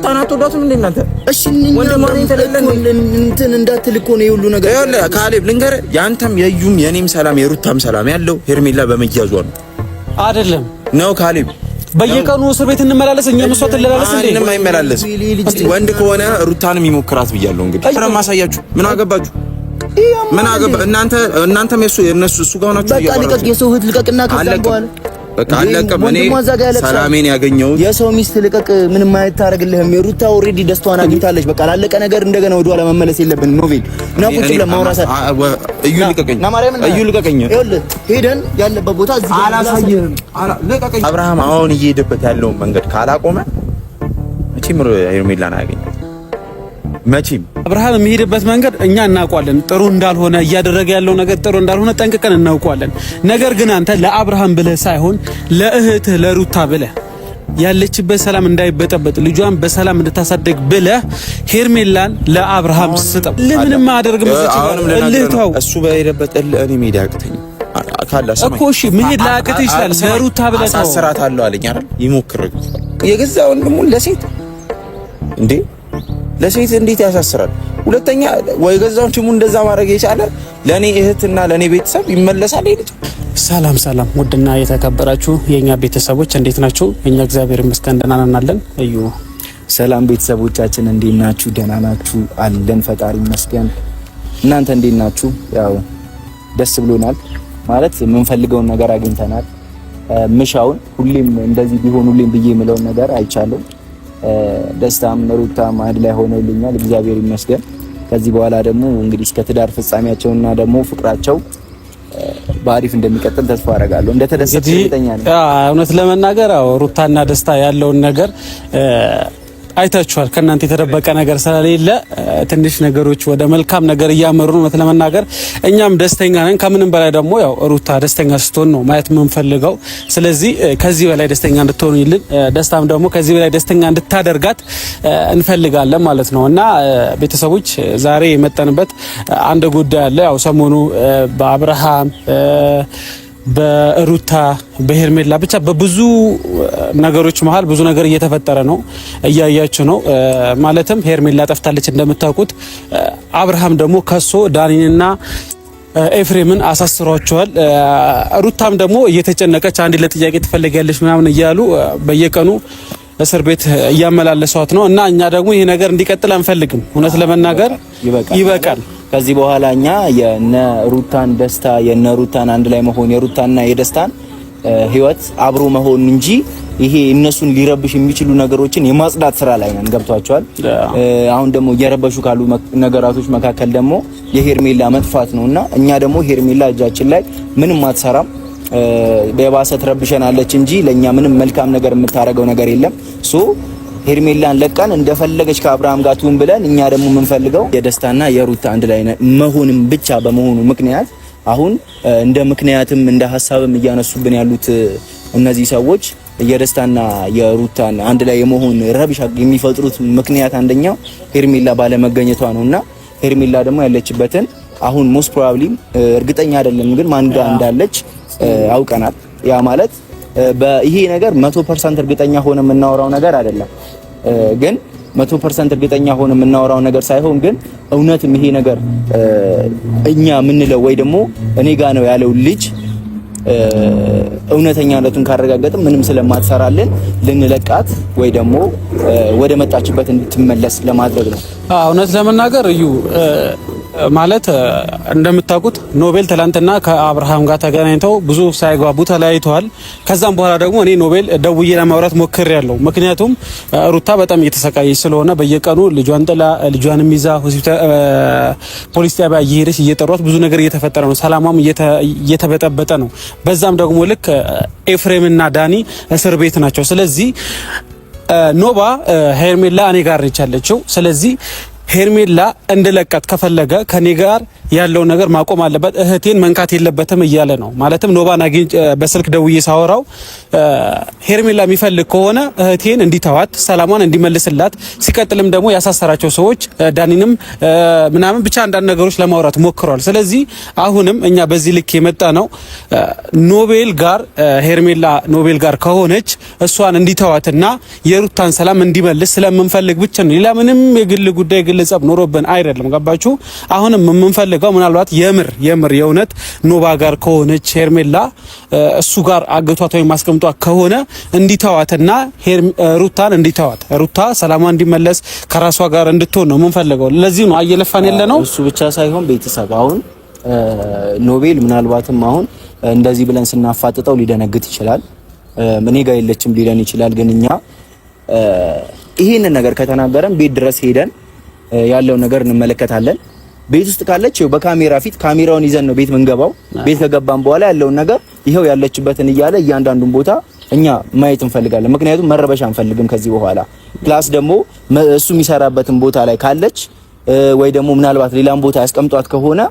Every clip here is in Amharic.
ሩታን አትወዷትም እንዴ እናንተ? እሺ እንትን እንዳትል እኮ ነው ሁሉ ነገር። ይኸውልህ ካሌብ ልንገርህ፣ ያንተም የዩም የኔም ሰላም የሩታም ሰላም ያለው ሄርሜላ በመያዟ ነው አይደለም? ነው ካሌብ በየቀኑ እስር ቤት እንመላለስ እኛ መስዋዕት እንለላለስ እንዴ? ምንም አይመላለስ። ወንድ ከሆነ ሩታንም ይሞክራት ብያለሁ። እንግዲህ አረ ማሳያችሁ ምን አገባችሁ? ምን አገባ እናንተም የነሱ እሱ ጋር ናችሁ። በቃ ልቀቅ፣ የሰው እህት ልቀቅና ከዛም በኋላ በቃ አለቀም። እኔ ሰላሜን ያገኘሁት የሰው ሚስት ልቀቅ፣ ምንም አያታርግልህም። የሩታ ኦሬዲ ደስታዋን አግኝታለች። በቃ ላለቀ ነገር እንደገና ወደ ኋላ መመለስ የለብንም። ኖቬል እና ቁጭ ብለን ማውራት እዩ ልቀቀኝ፣ እዩ ልቀቀኝ። ይኸውልህ ሄደን ያለበት ቦታ እዚህ አላሳየህም። ልቀቀኝ። አብርሃም አሁን እየሄደበት ያለውን መንገድ ካላቆመ መቼም ሄርሜላን አያገኝም። መቼም አብርሃም የሚሄድበት መንገድ እኛ እናውቀዋለን፣ ጥሩ እንዳልሆነ እያደረገ ያለው ነገር ጥሩ እንዳልሆነ ጠንቅቀን እናውቀዋለን። ነገር ግን አንተ ለአብርሃም ብለህ ሳይሆን ለእህትህ ለሩታ ብለህ ያለችበት ሰላም እንዳይበጠበጥ ልጇን በሰላም እንድታሳደግ ብለህ ሄርሜላን ለአብርሃም ስጠው። ለምንም አደርግም ልተው። እሱ በሄደበት እኔ ሜዳ ያቅተኝ እኮ እሺ፣ መሄድ ላያቅት ይችላል። ለሩታ ብለህ ተው። አሳስራታለሁ አለኝ አይደል? ይሞክር። የገዛ ወንድሙን ለሴት እንዴ ለሴት እንዴት ያሳስራል? ሁለተኛ ወይ ገዛውን ችሙ እንደዛ ማድረግ የቻለ ለኔ እህትና ለኔ ቤተሰብ ይመለሳል ይልጥ። ሰላም ሰላም፣ ውድና የተከበራችሁ የኛ ቤተሰቦች እንዴት ናችሁ? እኛ እግዚአብሔር ይመስገን ደህና ነን። እዩ ሰላም ቤተሰቦቻችን እንዴት ናችሁ? ደህና ናችሁ? አለን ፈጣሪ ይመስገን። እናንተ እንዴት ናችሁ? ያው ደስ ብሎናል ማለት የምንፈልገውን ነገር አግኝተናል። ምሻውን ሁሌም እንደዚህ ቢሆኑልኝ ብዬ የምለውን ነገር አይቻለሁ። ደስታም ሩታም አንድ ላይ ሆነውልኛል፣ እግዚአብሔር ይመስገን። ከዚህ በኋላ ደግሞ እንግዲህ እስከ ትዳር ፍጻሜያቸውና ደግሞ ፍቅራቸው በአሪፍ እንደሚቀጥል ተስፋ አደርጋለሁ። እንደተደሰተ እርግጠኛ ነኝ። እውነት ለመናገር ሩታና ደስታ ያለውን ነገር አይታችኋል። ከናንተ የተደበቀ ነገር ስለሌለ ትንሽ ነገሮች ወደ መልካም ነገር እያመሩ ነው ለመናገር። እኛም ደስተኛ ነን። ከምንም በላይ ደግሞ ያው ሩታ ደስተኛ ስትሆን ነው ማየት የምንፈልገው። ስለዚህ ከዚህ በላይ ደስተኛ እንድትሆኑልን፣ ደስታም ደግሞ ከዚህ በላይ ደስተኛ እንድታደርጋት እንፈልጋለን ማለት ነው። እና ቤተሰቦች ዛሬ የመጣንበት አንድ ጉዳይ አለ። ያው ሰሞኑ በአብርሃም በሩታ በሄርሜላ ብቻ በብዙ ነገሮች መሃል ብዙ ነገር እየተፈጠረ ነው፣ እያያችሁ ነው። ማለትም ሄርሜላ ጠፍታለች እንደምታውቁት። አብርሃም ደግሞ ከሶ ዳኒንና ኤፍሬምን አሳስሯቸዋል። ሩታም ደግሞ እየተጨነቀች አንድ ለጥያቄ ትፈልጋለች ምናምን እያሉ በየቀኑ እስር ቤት እያመላለሷት ነው። እና እኛ ደግሞ ይሄ ነገር እንዲቀጥል አንፈልግም። እውነት ለመናገር ይበቃል። ከዚህ በኋላ እኛ የነ ሩታን ደስታ የነ ሩታን አንድ ላይ መሆን የሩታና የደስታን ህይወት አብሮ መሆን እንጂ ይሄ እነሱን ሊረብሽ የሚችሉ ነገሮችን የማጽዳት ስራ ላይ ነን። ገብቷቸዋል። አሁን ደግሞ እየረበሹ ካሉ ነገራቶች መካከል ደግሞ የሄርሜላ መጥፋት ነውና እኛ ደግሞ ሄርሜላ እጃችን ላይ ምንም አትሰራም፣ በባሰ ትረብሸናለች እንጂ ለኛ ምንም መልካም ነገር የምታረገው ነገር የለም። ሶ ሄርሜላን ለቀን እንደፈለገች ከአብርሃም ጋር ትሁን ብለን እኛ ደግሞ የምንፈልገው የደስታና የሩታ አንድ ላይ መሆንም ብቻ በመሆኑ ምክንያት አሁን እንደ ምክንያትም እንደ ሐሳብም እያነሱብን ያሉት እነዚህ ሰዎች የደስታና የሩታን አንድ ላይ የመሆን ረብሻ የሚፈጥሩት ምክንያት አንደኛው ሄርሜላ ባለመገኘቷ ነውና ሄርሜላ ደግሞ ያለችበትን አሁን ሞስት ፕሮባብሊ እርግጠኛ አይደለም ግን ማን ጋር እንዳለች አውቀናል። ያ ማለት በይሄ ነገር 100% እርግጠኛ ሆነ የምናወራው ነገር አይደለም። ግን 100% እርግጠኛ ሆነ የምናወራው ነገር ሳይሆን ግን እውነትም ይሄ ነገር እኛ የምንለው ወይ ደግሞ እኔ ጋር ነው ያለው ልጅ እውነተኛነቱን ካረጋገጥን ምንም ስለማትሰራልን ልንለቃት ወይ ደግሞ ወደ መጣችበት እንድትመለስ ለማድረግ ነው። እውነት ለመናገር እዩ ማለት እንደምታውቁት ኖቤል ትላንትና ከአብርሃም ጋር ተገናኝተው ብዙ ሳይግባቡ ተለያይተዋል። ከዛም በኋላ ደግሞ እኔ ኖቤል ደውዬ ለማውራት ሞክሬያለሁ። ምክንያቱም ሩታ በጣም እየተሰቃየች ስለሆነ በየቀኑ ልጇን ጥላ ልጇንም ይዛ ሆስፒታል ፖሊስ ጣቢያ እየሄደች እየጠሯት ብዙ ነገር እየተፈጠረ ነው። ሰላማም እየተበጠበጠ ነው። በዛም ደግሞ ልክ ኤፍሬምና ዳኒ እስር ቤት ናቸው። ስለዚህ ኖባ ሄርሜላ እኔ ጋር ነች ያለችው። ስለዚህ ሄርሜላ እንድለቃት ከፈለገ ከኔ ጋር ያለው ነገር ማቆም አለበት፣ እህቴን መንካት የለበትም እያለ ነው። ማለትም ኖባን አግኝ በስልክ ደውዬ ሳወራው ሄርሜላ የሚፈልግ ከሆነ እህቴን እንዲተዋት ሰላሟን እንዲመልስላት፣ ሲቀጥልም ደግሞ ያሳሰራቸው ሰዎች ዳኒንም ምናምን ብቻ አንዳንድ ነገሮች ለማውራት ሞክሯል። ስለዚህ አሁንም እኛ በዚህ ልክ የመጣ ነው ኖቤል ጋር ሄርሜላ ኖቤል ጋር ከሆነች እሷን እንዲተዋትና የሩታን ሰላም እንዲመልስ ስለምንፈልግ ብቻ ነው። ሌላ ምንም የግል ጉዳይ ግል ጸብ ኖሮብን አይደለም። ገባችሁ? አሁንም የምንፈልገው ምናልባት የምር የእውነት ኖባ ጋር ከሆነች ሄርሜላ እሱ ጋር አገቷት ወይም ማስቀምጧት ከሆነ እንዲተዋትና ሩታን እንዲተዋት ሩታ ሰላሟ እንዲመለስ ከራሷ ጋር እንድትሆን ነው የምንፈልገው። ለዚህ ነው አየለፋን ያለ ነው። እሱ ብቻ ሳይሆን ቤተሰብ አሁን ኖቤል ምናልባትም አሁን እንደዚህ ብለን ስናፋጥጠው ሊደነግጥ ይችላል። እኔ ጋር የለችም ሊለን ይችላል። ግን እኛ ይሄንን ነገር ከተናገረን ቤት ድረስ ሄደን ያለው ነገር እንመለከታለን። ቤት ውስጥ ካለች በካሜራ ፊት ካሜራውን ይዘን ነው ቤት ምንገባው። ቤት ከገባን በኋላ ያለውን ነገር ይሄው ያለችበትን እያለ እያንዳንዱን ቦታ እኛ ማየት እንፈልጋለን። ምክንያቱም መረበሻ አንፈልግም ከዚህ በኋላ። ፕላስ ደግሞ እሱ የሚሰራበትን ቦታ ላይ ካለች ወይ ደግሞ ምናልባት ሌላም ቦታ ያስቀምጧት ከሆነ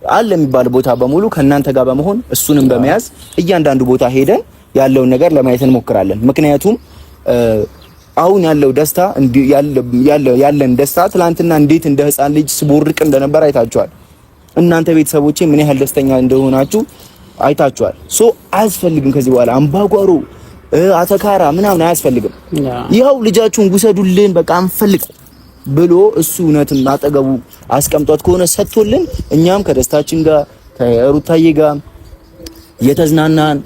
አለ የሚባል ቦታ በሙሉ ከናንተ ጋር በመሆን እሱንም በመያዝ እያንዳንዱ ቦታ ሄደን ያለውን ነገር ለማየት እንሞክራለን። ምክንያቱም አሁን ያለው ደስታ ያለን ደስታ ትላንትና እንዴት እንደ ህፃን ልጅ ስቦርቅ እንደነበር አይታችኋል። እናንተ ቤተሰቦቼ ምን ያህል ደስተኛ እንደሆናችሁ አይታችኋል። ሶ አያስፈልግም ከዚህ በኋላ አምባጓሮ አተካራ ምናምን አያስፈልግም። ይኸው ልጃችሁን ጉሰዱልን በቃ አንፈልግ ብሎ እሱ እውነትም አጠገቡ አስቀምጧት ከሆነ ሰጥቶልን እኛም ከደስታችን ጋር ከሩታዬ ጋር የተዝናናን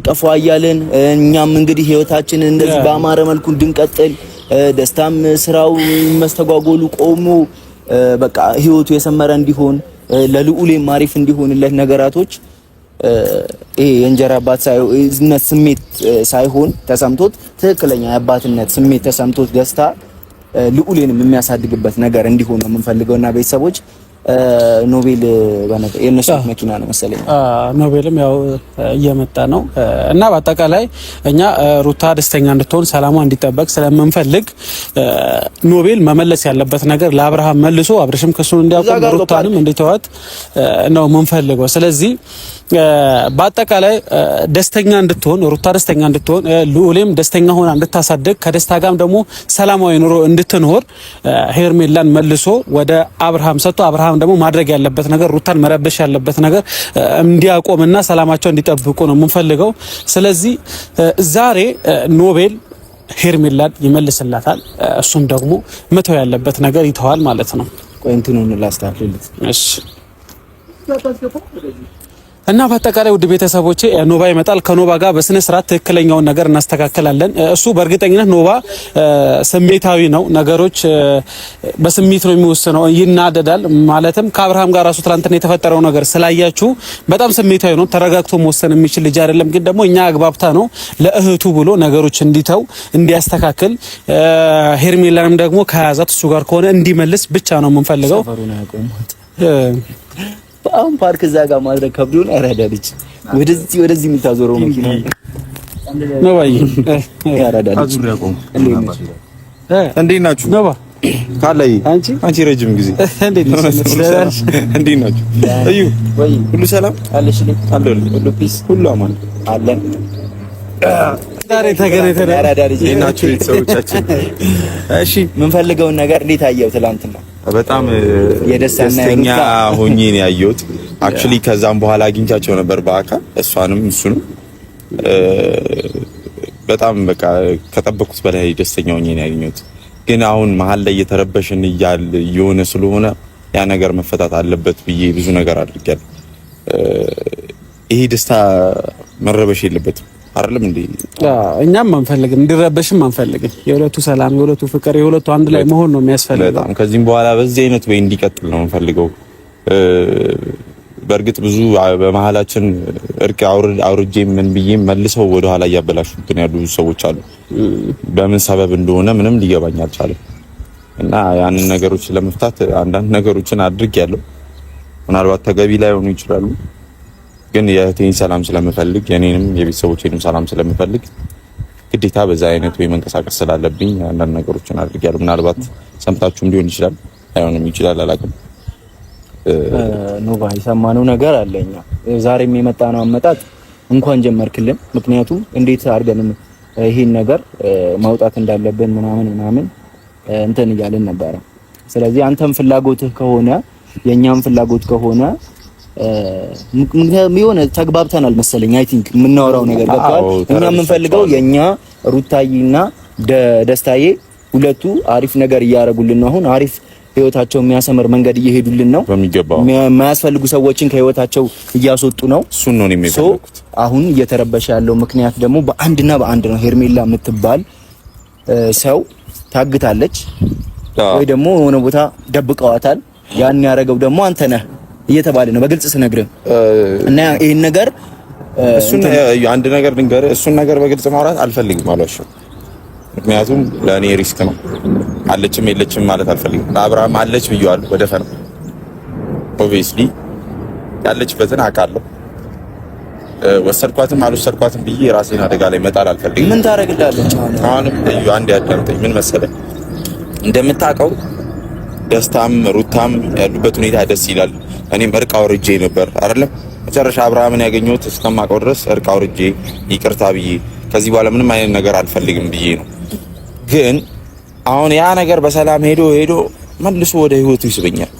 ቀፏ እያልን እኛም እንግዲህ ህይወታችንን እንደዚህ በአማረ መልኩ እንድንቀጥል ደስታም ስራው መስተጓጎሉ ቆሞ በቃ ህይወቱ የሰመረ እንዲሆን ለልዑሌም አሪፍ እንዲሆንለት ነገራቶች ይሄ የእንጀራ አባት ስሜት ሳይሆን ተሰምቶት ትክክለኛ የአባትነት ስሜት ተሰምቶት ደስታ ልዑሌንም የሚያሳድግበት ነገር እንዲሆን ነው የምንፈልገውና ቤተሰቦች ኖቤል የነሱ መኪና ነው መሰለኝ። ኖቤልም ያው እየመጣ ነው እና በአጠቃላይ እኛ ሩታ ደስተኛ እንድትሆን ሰላሟ እንዲጠበቅ ስለምንፈልግ ኖቤል መመለስ ያለበት ነገር ለአብርሃም መልሶ አብርሽም ክሱን እንዲያቆም ሩታንም እንዲተዋት ነው የምንፈልገው። ስለዚህ በአጠቃላይ ደስተኛ እንድትሆን ሩታ ደስተኛ እንድትሆን ልዑሌም ደስተኛ ሆና እንድታሳድግ ከደስታ ጋርም ደግሞ ሰላማዊ ኑሮ እንድትኖር ሄርሜላን መልሶ ወደ አብርሃም ሰጥቶ አብርሃም ደግሞ ማድረግ ያለበት ነገር ሩታን መረበሽ ያለበት ነገር እንዲያቆምና ሰላማቸው እንዲጠብቁ ነው የምንፈልገው። ስለዚህ ዛሬ ኖቤል ሄርሜላን ይመልስላታል፣ እሱም ደግሞ መተው ያለበት ነገር ይተዋል ማለት ነው። ቆይ እንትኑን ላስተካክልልት። እሺ እና በአጠቃላይ ውድ ቤተሰቦቼ ኖባ ይመጣል። ከኖባ ጋር በስነ ስርዓት ትክክለኛውን ነገር እናስተካክላለን። እሱ በእርግጠኝነት ኖባ ስሜታዊ ነው፣ ነገሮች በስሜት ነው የሚወስነው፣ ይናደዳል። ማለትም ከአብርሃም ጋር ራሱ ትላንትና የተፈጠረው ነገር ስላያችሁ በጣም ስሜታዊ ነው፣ ተረጋግቶ መወሰን የሚችል ልጅ አይደለም። ግን ደግሞ እኛ አግባብታ ነው ለእህቱ ብሎ ነገሮች እንዲተው እንዲያስተካክል፣ ሄርሜላንም ደግሞ ከያዛት እሱ ጋር ከሆነ እንዲመልስ ብቻ ነው የምንፈልገው። አሁን ፓርክ እዛ ጋር ማድረግ ከብዶን ያራዳልች ወደዚህ የምታዞረው መኪና ነው ወይ ያራዳልች። እንዴት ናችሁ? ነባ ካላይ አንቺ ረጅም ጊዜ እንዴት ናችሁ? እዩ ሁሉ ሰላም አለሽ? ሁሉ ፒስ፣ ሁሉ አማን አለን። ዛሬ ተገናኝተን ያራዳልች ናችሁ ቤተሰቦቻችን። እሺ የምንፈልገውን ነገር እንዴት አየው ትላንትና? በጣም የደስተኛ ሆኜ ነው ያየሁት። አክቹሊ ከዛም በኋላ አግኝቻቸው ነበር በአካል እሷንም እሱንም በጣም በቃ ከጠበቁት በላይ ደስተኛ ሆኜ ነው ያገኘሁት። ግን አሁን መሀል ላይ እየተረበሽን እየሆነ ስለሆነ ያ ነገር መፈታት አለበት ብዬ ብዙ ነገር አድርጌያለሁ። ይሄ ደስታ መረበሽ የለበትም አይደለም እንዴ? እኛም አንፈልግም፣ እንዲረበሽም አንፈልግም። የሁለቱ ሰላም፣ የሁለቱ ፍቅር፣ የሁለቱ አንድ ላይ መሆን ነው የሚያስፈልገው። በጣም ከዚህም በኋላ በዚህ አይነት ወይ እንዲቀጥል ነው የምንፈልገው። በእርግጥ ብዙ በመሀላችን እርቅ አውርጄ ምን ብዬ መልሰው ወደ ኋላ እያበላሹብን ያሉ ሰዎች አሉ። በምን ሰበብ እንደሆነ ምንም ሊገባኝ አልቻለም። እና ያንን ነገሮች ለመፍታት አንዳንድ ነገሮችን አድርጌያለሁ። ምናልባት ተገቢ ላይ ሆኑ ይችላሉ። ግን የእህቴን ሰላም ስለምፈልግ የኔንም የቤተሰቦቼንም ሰላም ስለምፈልግ ግዴታ በዛ አይነት ወይ መንቀሳቀስ ስላለብኝ አንዳንድ ነገሮችን አድርጌያለሁ። ምናልባት ሰምታችሁም ሊሆን ይችላል። አይሆንም ይችላል አላውቅም። ኖባ የሰማነው ነገር አለኛ ዛሬም የመጣ ነው አመጣጥ እንኳን ጀመርክልን። ምክንያቱም እንዴት አድርገን ይሄን ነገር ማውጣት እንዳለብን ምናምን እንትን እያልን ነበረ። ስለዚህ አንተም ፍላጎትህ ከሆነ የኛም ፍላጎት ከሆነ የሆነ ተግባብተናል መሰለኝ። አይ ቲንክ የምናወራው ነገር ገብቷል። እኛ የምንፈልገው የኛ ሩታዬና ደስታዬ ሁለቱ አሪፍ ነገር እያደረጉልን ነው። አሁን አሪፍ ህይወታቸው የሚያሰምር መንገድ እየሄዱልን ነው። የማያስፈልጉ ሰዎችን ከህይወታቸው እያስወጡ ነው። እሱን ነው የሚፈልጉት። አሁን እየተረበሸ ያለው ምክንያት ደግሞ በአንድ ነው። ሄርሜላ የምትባል ሰው ታግታለች ወይ ደግሞ የሆነ ቦታ ደብቀዋታል። ያን ያደረገው ደግሞ አንተ ነህ እየተባለ ነው በግልጽ ስነግርህ እና ይሄን ነገር አንድ ነገር ልንገርህ፣ እሱን ነገር በግልጽ ማውራት አልፈልግም አልዋሽም። ምክንያቱም ለእኔ ሪስክ ነው። አለችም የለችም ማለት አልፈልግም። አብርሃም አለች ብየዋለሁ ወደ ፈና ኦብቪስሊ ያለችበትን አውቃለሁ። ወሰድኳትም አልወሰድኳትም ብዬ ራሴን አደጋ ላይ መጣል አልፈልግም። ምን ታረግላለች? አሁንም እዩ አንድ ያዳምጠኝ። ምን መሰለህ እንደምታውቀው ደስታም ሩታም ያሉበት ሁኔታ ደስ ይላል። እኔም እርቅ አውርጄ ነበር አይደለም መጨረሻ አብርሃምን ያገኘሁት እስከማውቀው ድረስ እርቅ አውርጄ ይቅርታ ብዬ ከዚህ በኋላ ምንም አይነት ነገር አልፈልግም ብዬ ነው። ግን አሁን ያ ነገር በሰላም ሄዶ መልሶ ወደ ህይወቱ ይስበኛል።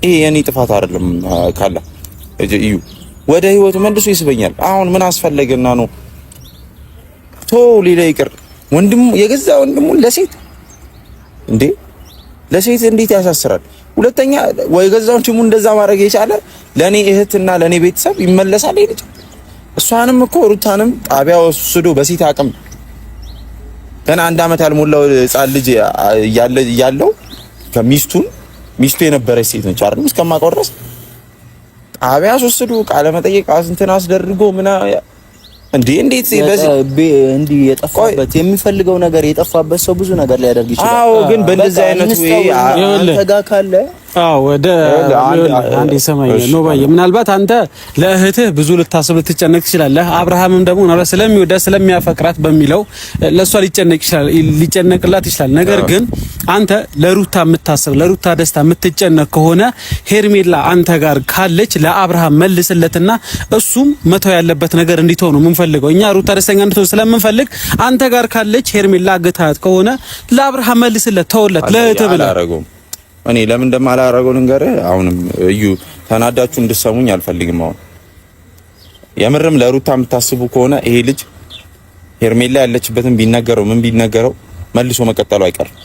ይሄ የኔ ጥፋት አይደለም ካላ እዩ ወደ ህይወቱ መልሶ ይስበኛል። አሁን ምን አስፈለገና ነው ሌላ ይቅር ወንድሙ የገዛ ወንድሙን ለሴት እንዴ ለሴት እንዴት ያሳስራል? ሁለተኛ ወይ ገዛውን ችሙ እንደዛ ማድረግ የቻለ ለኔ እህትና ለኔ ቤተሰብ ይመለሳል ይልጭ። እሷንም እኮ ሩታንም ጣቢያ ወስዶ በሴት አቅም ገና 1 አመት ያልሞላው ህፃን ልጅ ያለው ሚስቱ የነበረች ሴት ነች አይደል? እስከማውቀው ድረስ ጣቢያ ወስዶ ቃለ መጠየቅ እንትን አስደርጎ እንዴት እንዲህ የጠፋበት የሚፈልገው ነገር የጠፋበት ሰው ብዙ ነገር ሊያደርግ ይችላል። አዎ ግን በእንደዚህ አይነት ወይ አንተ ጋር ካለ ወደ አንዴ ሰማይ ነው ባየ ምናልባት አንተ ለእህትህ ብዙ ልታስብ ልትጨነቅ ትችላለህ። አብርሃምም ደግሞ ነው ስለሚወዳት ስለሚያፈቅራት በሚለው ለሷ ሊጨነቅላት ይችላል። ነገር ግን አንተ ለሩታ የምታስብ ለሩታ ደስታ የምትጨነቅ ከሆነ ሄርሜላ አንተ ጋር ካለች ለአብርሃም መልስለትና እሱም መተው ያለበት ነገር እንዲተው ነው የምንፈልገው። እኛ ሩታ ደስተኛ እንድትሆን ስለምንፈልግ አንተ ጋር ካለች ሄርሜላ አግታት ከሆነ ለአብርሃም መልስለት፣ ተውለት ለእህትህ ብለህ እኔ ለምን እንደማላረገው ልንገርህ። አሁንም እዩ ተናዳችሁ እንድሰሙኝ አልፈልግም። አሁን የምርም ለሩታ የምታስቡ ከሆነ ይሄ ልጅ ሄርሜላ ያለችበትን ቢነገረው ምን ቢነገረው መልሶ መቀጠሉ አይቀርም።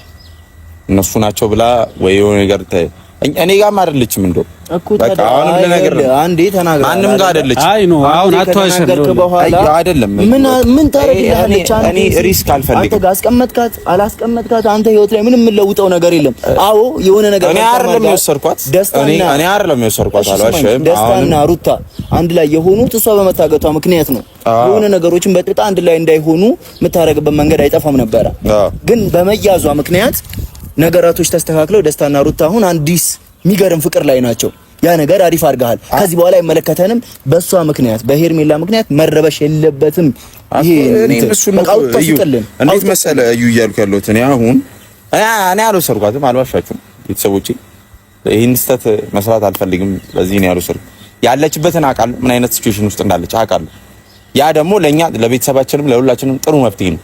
እነሱ ናቸው ብላ ወይ የሆነ ነገር እኔ ጋርም አይደለችም እንደው በቃ አሁን ለነገር አንዴ ተናገር። ማንም ጋር አይደለችም። አይ ነው አሁን አትዋሽም አይደለም። ምን ታረጋለች? እኔ ሪስክ አልፈልግም። አንተ ጋር አላስቀመጥካት አንተ ህይወት ላይ ምንም የምለውጠው ነገር የለም። አዎ የሆነ ነገር እኔ አይደለም የወሰድኳት እኔ አይደለም የወሰድኳት አልዋሽም። ደስታና ሩታ አንድ ላይ የሆኑት እሷ በመታገቷ ምክንያት ነው። የሆነ ነገሮችን በጥጣ አንድ ላይ እንዳይሆኑ የምታረግበት መንገድ አይጠፋም ነበረ። ግን በመያዟ ምክንያት ነገራቶች ተስተካክለው ደስታና ሩታ አሁን አንዲስ የሚገርም ፍቅር ላይ ናቸው። ያ ነገር አሪፍ አድርገሃል። ከዚህ በኋላ አይመለከተንም። በሷ ምክንያት በሄርሜላ ምክንያት መረበሽ የለበትም። ይሄ እንዴት መሰለ እዩ እያልኩ ያለሁት እኔ አሁን እኔ አልወሰድኳትም፣ አልዋሻችሁም ቤተሰቦቼ። ይሄን ስህተት መስራት አልፈልግም። በዚህ ነው ያልወሰድኩት። ያለችበትን አውቃለሁ፣ ምን አይነት ሲቹዌሽን ውስጥ እንዳለች አውቃለሁ። ያ ደግሞ ለኛ ለቤተሰባችንም ለሁላችንም ጥሩ መፍትሄ ነው።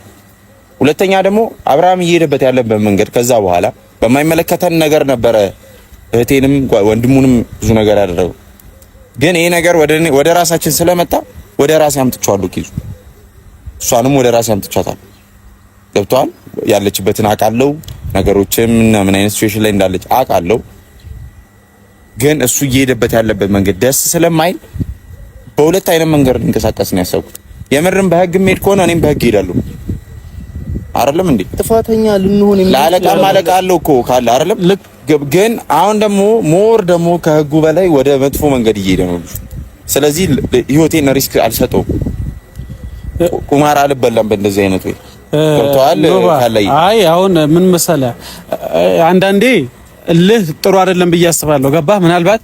ሁለተኛ ደግሞ አብርሃም እየሄደበት ያለበት መንገድ ከዛ በኋላ በማይመለከተን ነገር ነበረ እህቴንም ወንድሙንም ብዙ ነገር ያደረገው። ግን ይሄ ነገር ወደ ራሳችን ስለመጣ ወደ ራሴ አምጥቻለሁ። ኪዙ እሷንም ወደ ራሴ አምጥቻታለሁ። ገብቷል። ያለችበትን አውቃለሁ። ነገሮችም ምን አይነት ሲቹዌሽን ላይ እንዳለች አውቃለሁ። ግን እሱ እየሄደበት ያለበት መንገድ ደስ ስለማይል በሁለት አይነት መንገድ እንቀሳቀስ ነው ያሰብኩት። የምርም በህግ ሄድ ከሆነ እኔም በህግ ሄዳለሁ። አይደለም እንዴ ጥፋተኛ ልንሆን ለአለቃ ማለቃ አለው እኮ ካለ አይደለም። ግን አሁን ደግሞ ሞር ደግሞ ከህጉ በላይ ወደ መጥፎ መንገድ እየሄደ ነው። ስለዚህ ህይወቴን ሪስክ አልሰጠውም። ቁማር አልበላም በእንደዚህ አይነት ወይ ገብቶሃል ካለይ። አይ አሁን ምን መሰለህ አንዳንዴ ጥሩ አይደለም ብዬ አስባለሁ። ገባህ? ምናልባት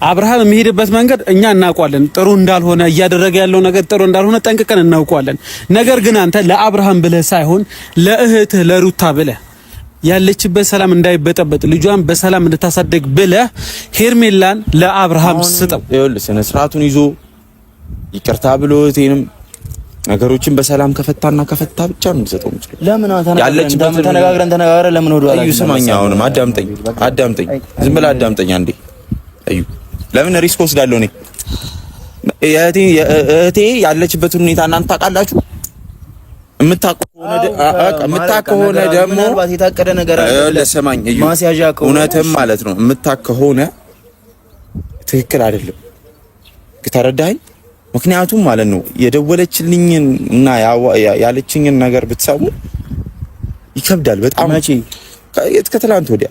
አብርሃም የሚሄድበት መንገድ እኛ እናውቀዋለን፣ ጥሩ እንዳልሆነ እያደረገ ያለው ነገር ጥሩ እንዳልሆነ ጠንቅቀን እናውቀዋለን። ነገር ግን አንተ ለአብርሃም ብለህ ሳይሆን ለእህትህ ለሩታ ብለህ ያለችበት ሰላም እንዳይበጠበጥ ልጇን በሰላም እንድታሳደግ ብለህ ሄርሜላን ለአብርሃም ስጠው። ይኸውልህ ስነ ስርዓቱን ይዞ ይቅርታ ብሎ እቴንም ነገሮችን በሰላም ከፈታ ብቻ ነው የምትሰጠው። ለምን ተነጋግረን ለምን ወደ ኋላ? እዩ ስማኝ፣ አሁንም አዳምጠኝ፣ ዝም ብለህ አዳምጠኝ አንዴ። እዩ ለምን ሪስክ ወስዳለሁ እኔ? እህቴ ያለችበትን ሁኔታ እናንተ ታውቃላችሁ። የምታውቅ ከሆነ ደግሞ ምናልባት የታቀደ ነገር አለ። ለሰማኝ እዩ፣ ማስያዣ ከሆነ እውነትም ማለት ነው የምታውቅ ከሆነ ትክክል አይደለም። ተረዳኸኝ? ምክንያቱም ማለት ነው የደወለችልኝን እና ያለችኝን ነገር ብትሰሙ ይከብዳል በጣም። ከትላንት ወዲያ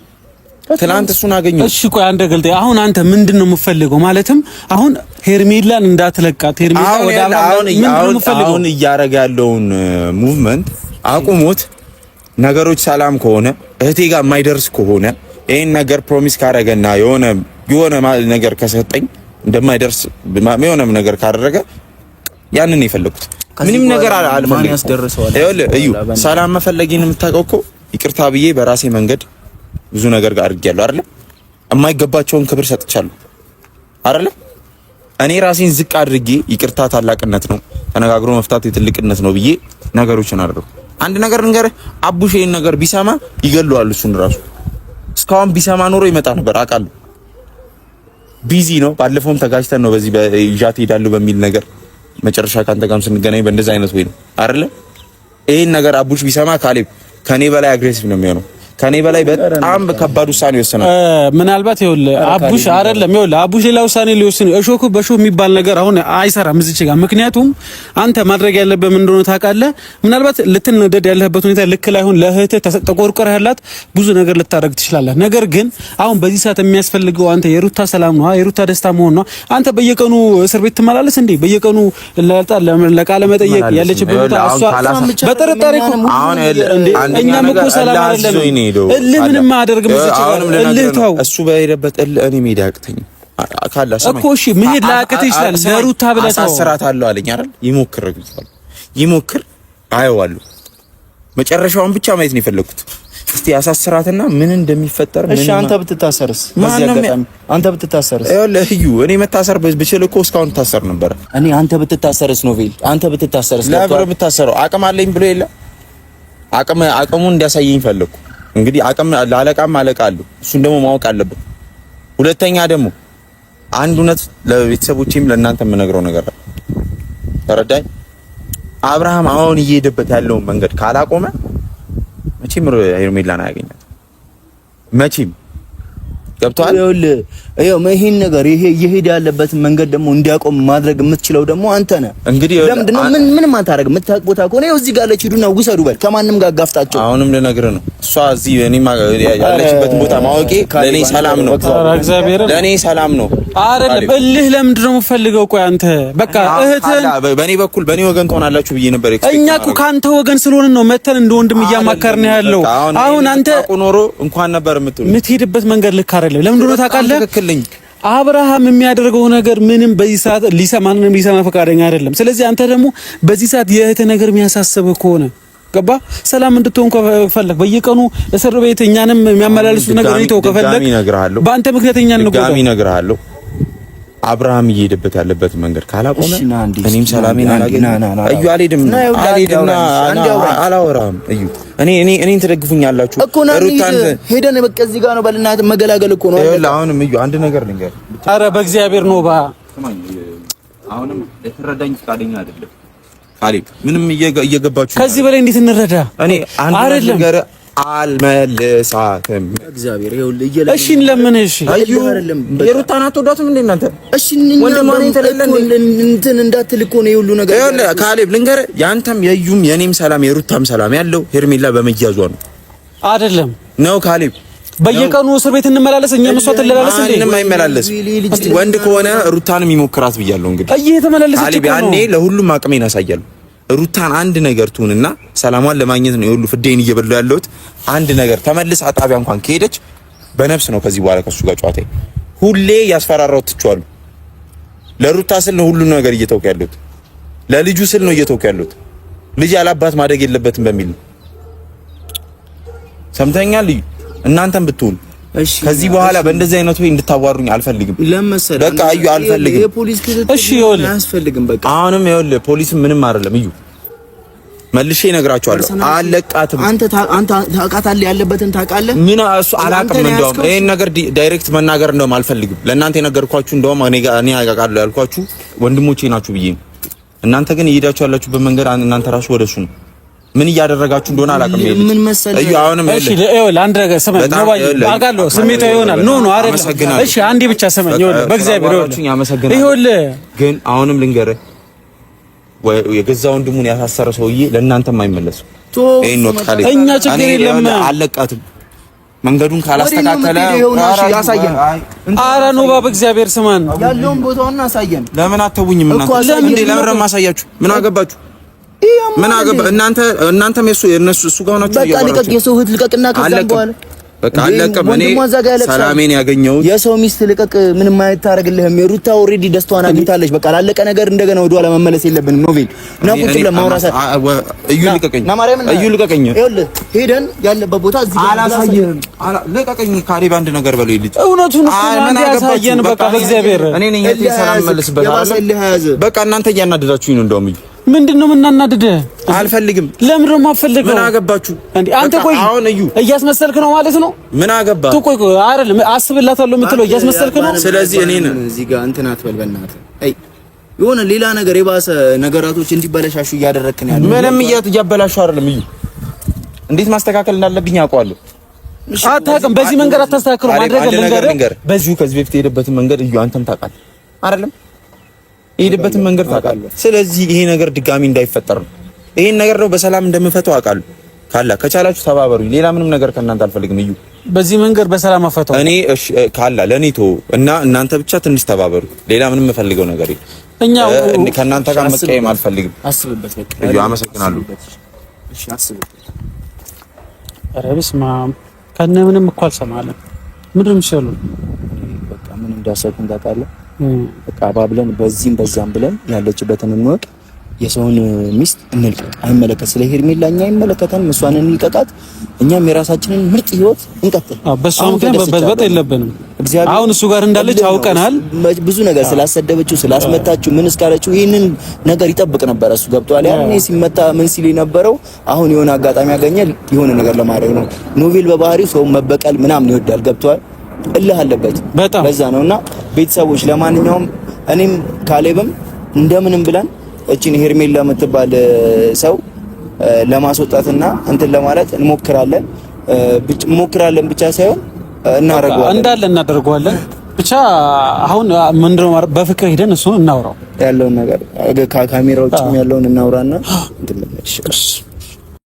ትላንት እሱን አገኘሁ። እሺ ቆይ አንተ ገልጠኝ። አሁን አንተ ምንድነው የምፈልገው? ማለትም አሁን ሄርሜላን እንዳትለቃት ሄርሜላ ወደ አሁን እያረጋ ያለውን ሙቭመንት አቁሞት ነገሮች ሰላም ከሆነ እህቴ ጋር የማይደርስ ከሆነ ይሄን ነገር ፕሮሚስ ካረገና የሆነ ነገር ከሰጠኝ እንደማይደርስ የሆነም ነገር ካደረገ ያንን ነው የፈለኩት። ምንም ነገር አልፈልግም። ይኸውልህ እዩ ሰላም መፈለጌን የምታውቀው እኮ ይቅርታ ብዬ በራሴ መንገድ ብዙ ነገር ጋር አድርጌያለሁ አይደለ? የማይገባቸውን ክብር ሰጥቻለሁ አይደለ? እኔ ራሴን ዝቅ አድርጌ ይቅርታ ታላቅነት ነው፣ ተነጋግሮ መፍታት የትልቅነት ነው ብዬ ነገሮችን አደረኩ። አንድ ነገር ልንገርህ፣ አቡሽ ይሄን ነገር ቢሰማ ይገለዋል። እሱን ራሱ እስካሁን ቢሰማ ኖሮ ይመጣ ነበር አውቃለሁ። ቢዚ ነው። ባለፈውም ተጋጭተን ነው በዚህ በይዣት ሄዳለሁ በሚል ነገር መጨረሻ ካንተ ጋርም ስንገናኝ በእንደዛ አይነት ወይ ነው አይደለ? ይሄን ነገር አቡሽ ቢሰማ ካሌብ ከኔ በላይ አግሬሲቭ ነው የሚሆነው። ከኔ በላይ በጣም ከባድ ውሳኔ ይወስናል። ምናልባት ይኸውልህ አቡሽ አይደለም ይኸውልህ አቡሽ ሌላ ውሳኔ ሊወስን እሾክ በሾህ የሚባል ነገር አሁን አይሰራም እዚች ጋር። ምክንያቱም አንተ ማድረግ ያለበት ምን እንደሆነ ታውቃለህ። ምናልባት ልትነደድ ያለህበት ሁኔታ ልክ ላይሆን ለእህትህ ተቆርቆረህ ያላት ብዙ ነገር ልታደርግ ትችላለህ። ነገር ግን አሁን በዚህ ሰዓት የሚያስፈልገው አንተ የሩታ ሰላም ነው፣ የሩታ ደስታ መሆን ነው። አንተ በየቀኑ እስር ቤት ትመላለስ እንዴ? በየቀኑ ለቃለ መጠየቅ ያለችበት ቦታ እሷ በጥርጣሬ እኮ አሁን እኛም እኮ ሰላም አይደለም ምንም አደርግም እሱ በሄደበት እኔ መሄድ አያቅተኝም እኮ። እሺ መሄድ ላያቅት ይችላል። ለሩታ ብለህ አሳስራታለሁ አለኝ አይደል? ይሞክር አየዋለሁ። መጨረሻውን ብቻ ማየት ነው የፈለኩት። እስቲ አሳስራትና ምን እንደሚፈጠር ምን። እሺ አንተ ብትታሰርስ? አንተ ብትታሰርስ? እዩ እኔ መታሰር ብችል እኮ እስካሁን ታሰር ነበር። እኔ አንተ ብትታሰርስ ኖቬል፣ አንተ ብትታሰርስ? ለብሮ ብታሰረው አቅም አለኝ ብሎ የለ አቅሙን እንዲያሳየኝ ፈለኩ። እንግዲህ ለአለቃም አለቃ አለው። እሱን ደግሞ ማወቅ አለበት። ሁለተኛ ደግሞ አንድ እውነት ለቤተሰቦቼም ለእናንተ የምነግረው ነገር አለ። ተረዳኝ። አብርሃም አሁን እየሄደበት ያለውን መንገድ ካላቆመ መቼም ሄርሜላን አያገኛት። መቼም ገብቷል። ይሄን ነገር እየሄደ ያለበትን መንገድ ደግሞ እንዲያቆም ማድረግ የምትችለው ደግሞ አንተ ነህ። እንግዲህ ለምንድነው ምንም አታረግ? የምታውቅ ቦታ ከሆነ እዚህ ጋር ለች ሂዱና ውሰዱ በል። ከማንም ጋር ጋፍጣቸው። አሁንም ልነግርህ ነው። እሷ እዚህ እኔ ያለችበትን ቦታ ማወቄ ለኔ ሰላም ነው። ለኔ ሰላም ነው አይደለም። እልህ ለምንድነው የምፈልገው? ቆይ አንተ በቃ እህትህን በኔ ወገን ትሆናላችሁ ብዬ ነበር። እኛ እኮ ካንተ ወገን ስለሆነ ነው መተን እንደ ወንድም እያማከርን ያለው። አሁን አንተ ኖሮ እንኳን ነበር የምትሄድበት መንገድ ልክ አይደለም። ለምንድነው ታውቃለህ? አብርሃም የሚያደርገው ነገር ምንም በዚህ ሰዓት ሊሰማ ፈቃደኛ አይደለም። ስለዚህ አንተ ደግሞ በዚህ ሰዓት የእህትህ ነገር የሚያሳስብህ ከሆነ ገባ ሰላም እንድትሆን ከፈለክ በየቀኑ እስር ቤት እኛንም የሚያመላልሱ ነገር ነው ከፈለክ በአንተ ምክንያት እኛን ነው ጋሚ እነግርሃለሁ። አብርሃም እየሄደበት ያለበት መንገድ ካላቆመ እኔም ሰላሜን እዩ አልሄድም አላወራም። እዩ እኔን ትደግፉኛላችሁ ሩታን ሄደን በቃ እዚህ ጋር ነው በልና መገላገል እኮ ነው። አሁንም እዩ አንድ ነገር ልንገር። ኧረ በእግዚአብሔር ነው አሁንም ለተረዳኝ ፈቃደኛ አይደለም ካሌብ። ምንም እየገባችሁ ከዚህ በላይ እንዴት እንረዳ? እኔ አንድ ነገር አልመልሳትም። እግዚአብሔር እሺ ለምን? እሺ የሩታን አትወዳትም እንዴ እናንተ? እሺ እንትን እንዳትል እኮ ነው የሁሉ ነገር። ካሌብ ልንገርህ፣ ያንተም የዩም የኔም ሰላም የሩታም ሰላም ያለው ሄርሜላ በመያዟ ነው አይደለም ነው ካሌብ? በየቀኑ እስር ቤት እንመላለስ እኛ መስዋዕት እንላለስ እንዴ? ምንም አይመላለስ። እስቲ ወንድ ከሆነ ሩታንም ይሞክራት ብያለሁ። እንግዲህ እየተመላለሰች ካሌብ ያኔ ለሁሉም አቅሜን አሳያለሁ። ሩታን አንድ ነገር ትሁንና ሰላሟን ለማግኘት ነው የሁሉ ፍዴን እየበሉ ያለሁት። አንድ ነገር ተመልሳ ጣቢያ እንኳን ከሄደች በነፍስ ነው ከዚህ በኋላ ከሱ ጋር ጨዋታ። ሁሌ ያስፈራራው ትቻለሁ። ለሩታ ስል ነው ሁሉን ነገር እየተውኩ ያለሁት። ለልጁ ስል ነው እየተውኩ ያለሁት። ልጅ ያላባት ማደግ የለበትም በሚል ነው። ሰምተኛል። እናንተም ብትሆኑ ከዚህ በኋላ በእንደዚህ አይነት ወይ እንድታዋሩኝ አልፈልግም። ለምሳሌ በቃ እዩ አልፈልግም። የፖሊስ ክትትል እሺ ይኸውልህ አያስፈልግም። በቃ አሁንም ይኸውልህ ፖሊስም ምንም አይደለም። እዩ መልሼ እነግራቸዋለሁ። አለቃትም አንተ ታውቃታለህ፣ ያለበትን ታውቃለህ። ምን እሱ አላውቅም። እንደውም ይሄን ነገር ዳይሬክት መናገር እንደውም አልፈልግም። ለእናንተ የነገርኳችሁ እንደውም እኔ አውቃለሁ ያልኳችሁ ወንድሞቼ ናችሁ ብዬ ነው። እናንተ ግን እየሄዳችሁ ያላችሁበት መንገድ እናንተ ራሱ ወደሱ ነው። ምን እያደረጋችሁ እንደሆነ አላውቅም። ምን መሰለህ እዩ አሁንም እሺ ይኸውልህ አንድ ነገር ስማኝ፣ አውቃለሁ ስሜታዊ ይሆናል። ኖ አይደለም። እሺ አንዴ ብቻ ስማኝ። ይኸውልህ በእግዚአብሔር ይኸውልህ ግን አሁንም ልንገርህ የገዛ ወንድሙን ያሳሰረ ሰውዬ ለእናንተም አይመለስም። ይሄን ነው ቃል። እኛ ችግር የለም አለቃትም መንገዱን ካላስተካከለ ኧረ ኖ በእግዚአብሔር ስማን ያለውን ቦታውን አሳየን። ለምን አተውኝም? ለምን ማሳያችሁ? ምን አገባችሁ? ምን አገባ? እናንተም የነሱ እሱ ጋር ናችሁ። በቃ ልቀቅ፣ የሰው እህት ልቀቅና ከዛም በኋላ በቃ አለቀም። እኔ ሰላሜን ያገኘሁት የሰው ሚስት ልቀቅ፣ ምንም አይታረግልህም። የሩታ ኦሬዲ ደስታዋን አግኝታለች። በቃ ላለቀ ነገር እንደገና ወደ ኋላ መመለስ የለብንም። ኖቬል እና ቁጭ ብለን ማውራት እዩ ልቀቀኝ፣ እዩ ልቀቀኝ። ይኸውልህ ሄደን ያለበት ቦታ እዚህ ጋር አላሳየህም። ልቀቀኝ። ካሪብ አንድ ነገር በለው ልጅ እውነቱን አንድ ያሳየን። በቃ በእግዚአብሔር እኔ ነኝ ሰላም መልስበት አይደል? በቃ እናንተ እያናደዳችሁኝ ነው። እንደውም እዩ ምንድነው የምናናድድህ? አልፈልግም። ለምን ነው የማትፈልገው? ምን አገባችሁ እንዴ? አንተ ቆይ አሁን እዩ እያስመሰልክ ነው ማለት ነው። ምን አገባ? ቆይ አይደለም አስብላታለሁ የምትለው እያስመሰልክ ነው። ስለዚህ እኔን እዚህ ጋር እንትን አትበል በእናትህ። አይ የሆነ ሌላ ነገር የባሰ ነገራቶች እንዲበለሻሹ እያደረክ ነው ያለው። ምንም እያበላሹ አይደለም። እዩ እንዴት ማስተካከል እንዳለብኝ አውቀዋለሁ። አታውቅም። በዚህ መንገድ አታስተካክሩ ማድረግ ነገር በዚሁ ከዚህ በፊት የሄደበትን መንገድ እዩ አንተም ታውቃለህ አይደለም? የሄደበትን መንገድ ታውቃለህ። ስለዚህ ይሄ ነገር ድጋሚ እንዳይፈጠር ነው። ይሄን ነገር ነው በሰላም እንደምፈታው አውቃለሁ። ካላ ከቻላችሁ ተባበሩኝ። ሌላ ምንም ነገር ከእናንተ አልፈልግም። እዩ በዚህ መንገድ በሰላም አፈታው እኔ እሺ ካላ ለኔ ተው እና እናንተ ብቻ ትንሽ ተባበሩ። ሌላ ምንም የምፈልገው ነገር የለም። እኛ ከእናንተ ጋር መቀየም አልፈልግም። አስብበት በቃ። እዩ አመሰግናለሁ። እሺ አስብበት። ኧረ በስመ አብ ከእነ ምንም እኮ አልሰማለም። ምንድነው የሚሻለው? በቃ ምን እንዳሰብኩ ታውቃለህ? በቃ ባብለን በዚህም በዛም ብለን ያለችበትን እንወቅ። የሰውን ሚስት እንልቀቅ። አይመለከት ስለ ሄርሜላ እኛ አይመለከተንም። እሷን እንልቀቃት። እኛም የራሳችንን ምርጥ ህይወት እንቀጥል። በሷ ምክንያት በበጥ የለብንም። አሁን እሱ ጋር እንዳለች አውቀናል። ብዙ ነገር ስላሰደበችው ስላስመታችው ምን እስካለችው ይሄንን ነገር ይጠብቅ ነበር እሱ። ገብቷል። ያኔ ሲመታ ምን ሲል የነበረው አሁን የሆነ አጋጣሚ ያገኘ የሆነ ነገር ለማድረግ ነው። ኖቬል በባህሪው ሰው መበቀል ምናምን ይወዳል። ገብቷል። እልህ አለበት በዛ ነውና ቤተሰቦች፣ ለማንኛውም እኔም ካሌብም እንደምንም ብለን እቺን ሄርሜላ የምትባል ሰው ለማስወጣትና እንትን ለማለት እንሞክራለን ብቻ ሳይሆን እናደርገዋለን። ብቻ አሁን ምንድነው በፍቅር ሄደን እሱን እናውራው፣ ያለውን ነገር ከካሜራ ውጭም ያለውን እናውራና እንትን